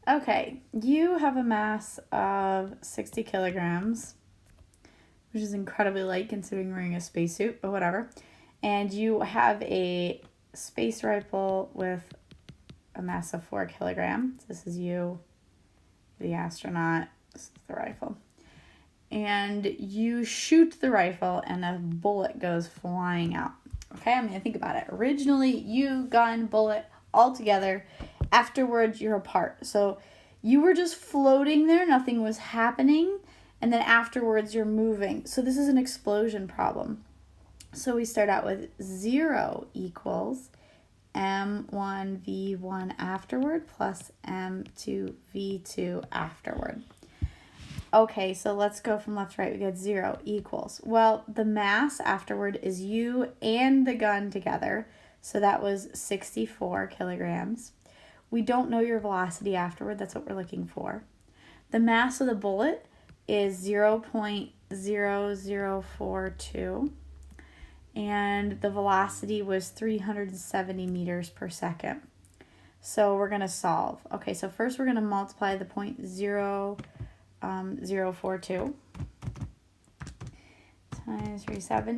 Okay, you have a mass of 60 kilograms, which is incredibly light considering you're wearing a spacesuit, but whatever. And you have a space rifle with a mass of 4 kilograms. This is you, the astronaut. This is the rifle. And you shoot the rifle and a bullet goes flying out. Okay, I'm going to think about it. Originally, you, gun, bullet, all together. Afterwards, you're apart. So you were just floating there. Nothing was happening. And then afterwards, you're moving. So this is an explosion problem. So we start out with 0 equals m1v1 afterward plus m2v2 afterward. Okay, so let's go from left to right. We got 0 equals. Well, the mass afterward is you and the gun together. So that was 64 kilograms. We don't know your velocity afterward. That's what we're looking for. The mass of the bullet is 0.0042. And the velocity was 370 meters per second. So we're going to solve. Okay, so first we're going to multiply the 0.042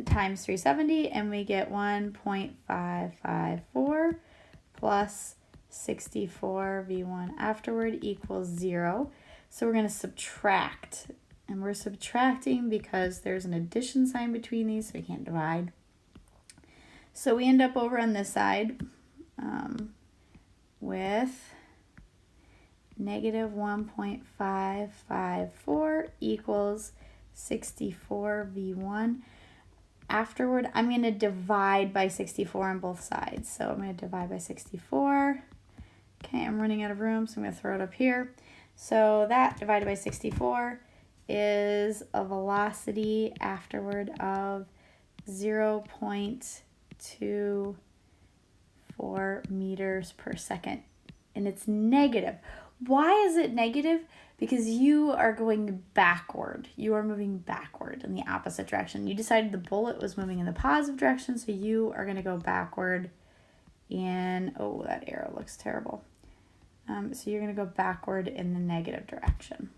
times 370, and we get 1.554 plus 64 v1 afterward equals 0. So we're going to subtract, and we're subtracting because there's an addition sign between these, so we can't divide. So we end up over on this side with negative 1.554 equals 64 v1. Afterward, I'm going to divide by 64 on both sides. So I'm going to divide by 64. Okay, I'm running out of room, so I'm going to throw it up here. So that divided by 64 is a velocity afterward of 0.24 meters per second. And it's negative. Why is it negative? Because you are going backward. You are moving backward in the opposite direction. You decided the bullet was moving in the positive direction, so you are going to go backward in, oh, that arrow looks terrible. So you're going to go backward in the negative direction.